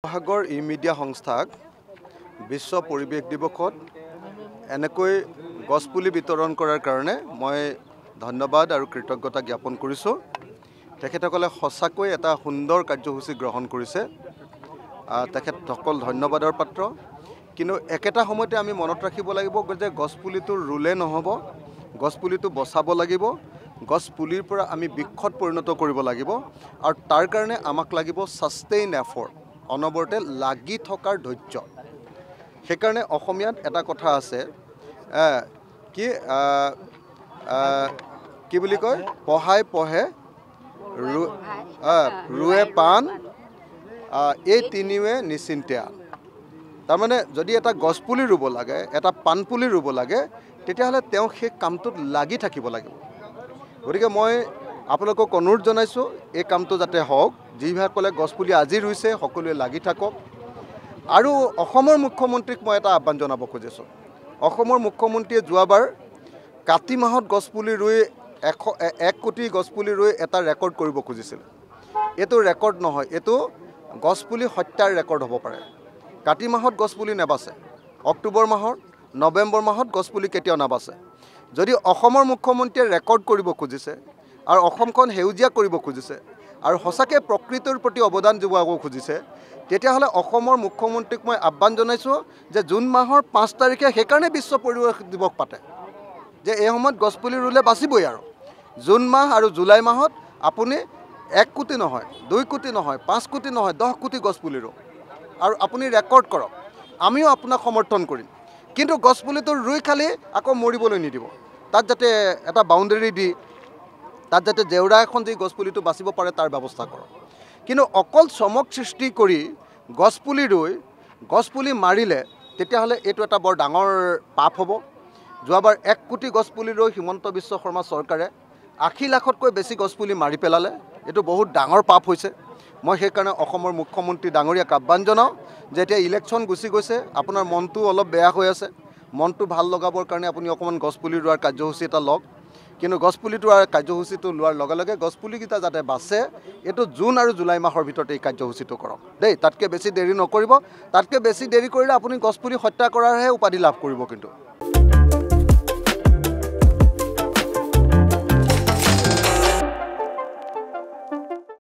সাগৰ e-media সংস্থাক বিশ্ব পৰিৱেশ দিৱসত এনেকৈ গছপুলি বিতৰণ কৰাৰ কাৰণে মই ধন্যবাদ আৰু কৃতজ্ঞতা জ্ঞাপন কৰিছোঁ। তেখেতসকলে সঁচাকৈ এটা সুন্দৰ কাৰ্যসূচী গ্ৰহণ কৰিছে। তেখেতসকল ধন্যবাদৰ পাত্ৰ। কিন্তু একেটা সময়তে আমি মনত ৰাখিব লাগিব যে গছপুলিটো ৰুলে নহ'ব, গছপুলিটো বচাব লাগিব, গছপুলিৰ পৰা আমি বৃক্ষত পৰিণত কৰিব লাগিব আৰু তাৰ কাৰণে আমাক লাগিব সাষ্টেইন এফৰ্ট, অনবৰতে লাগি থকাৰ ধৈৰ্য। সেইকাৰণে অসমীয়াত এটা কথা আছে কি বুলি কয়, পঢ়াই পঢ়ে ৰুৱে পাণ, এই তিনিওৱে নিশ্চিন্তে। তাৰমানে যদি এটা গছপুলি ৰুব লাগে, এটা পাণপুলি ৰুব লাগে, তেতিয়াহ'লে তেওঁ সেই কামটোত লাগি থাকিব লাগিব। গতিকে মই আপোনালোকক অনুৰোধ জনাইছোঁ, এই কামটো যাতে হওক। যিসকলে গছপুলি আজি ৰুইছে সকলোৱে লাগি থাকক। আৰু অসমৰ মুখ্যমন্ত্ৰীক মই এটা আহ্বান জনাব খুজিছোঁ। অসমৰ মুখ্যমন্ত্ৰীয়ে যোৱাবাৰ কাতি মাহত গছপুলি ৰুই 1 কোটি গছপুলি ৰুই এটা ৰেকৰ্ড কৰিব খুজিছিল। এইটো ৰেকৰ্ড নহয়, এইটো গছপুলি হত্যাৰ ৰেকৰ্ড হ'ব পাৰে। কাতি মাহত গছপুলি নাবাচে, অক্টোবৰ মাহত, নৱেম্বৰ মাহত গছপুলি কেতিয়াও নাবাচে। যদি অসমৰ মুখ্যমন্ত্ৰীয়ে ৰেকৰ্ড কৰিব খুজিছে আৰু অসমখন সেউজীয়া কৰিব খুজিছে আৰু সঁচাকৈ প্ৰকৃতিৰ প্ৰতি অৱদান যোগাব খুজিছে, তেতিয়াহ'লে অসমৰ মুখ্যমন্ত্ৰীক মই আহ্বান জনাইছোঁ যে জুন মাহৰ 5 তাৰিখে সেইকাৰণে বিশ্ব পৰিৱেশ দিৱস পাতে, যে এই সময়ত গছপুলি ৰুলে বাচিবই। আৰু জুন মাহ আৰু জুলাই মাহত আপুনি 1 কোটি নহয়, 2 কোটি নহয়, 5 কোটি নহয়, 10 কোটি গছপুলি ৰুওক আৰু আপুনি ৰেকৰ্ড কৰক। আমিও আপোনাক সমৰ্থন কৰিম। কিন্তু গছপুলিটো ৰুই খালি আকৌ মৰিবলৈ নিদিব। তাত যাতে এটা বাউণ্ডেৰী দি, তাত যাতে জেওৰা এখন দি গছপুলিটো বাচিব পাৰে তাৰ ব্যৱস্থা কৰক। কিন্তু অকল চমক সৃষ্টি কৰি গছপুলি ৰুই গছপুলি মাৰিলে তেতিয়াহ'লে এইটো এটা বৰ ডাঙৰ পাপ হ'ব। যোৱাবাৰ 1 কোটি গছপুলি ৰুই হিমন্ত বিশ্ব শৰ্মা চৰকাৰে 80 লাখতকৈ বেছি গছপুলি মাৰি পেলালে। এইটো বহুত ডাঙৰ পাপ হৈছে। মই সেইকাৰণে অসমৰ মুখ্যমন্ত্ৰী ডাঙৰীয়াক আহ্বান জনাওঁ যে এতিয়া ইলেকশ্যন গুচি গৈছে, আপোনাৰ মনটো অলপ বেয়া হৈ আছে, মনটো ভাল লগাবৰ কাৰণে আপুনি অকণমান গছপুলি ৰোৱাৰ কাৰ্যসূচী এটা লওক। কিন্তু গছপুলিটো আৰু কাৰ্যসূচীটো লোৱাৰ লগে লগে গছপুলিকেইটা যাতে বাচে, এইটো জুন আৰু জুলাই মাহৰ ভিতৰত এই কাৰ্যসূচীটো কৰক দেই। তাতকৈ বেছি দেৰি নকৰিব। তাতকৈ বেছি দেৰি কৰিলে আপুনি গছপুলি হত্যা কৰাৰহে উপাধি লাভ কৰিব। কিন্তু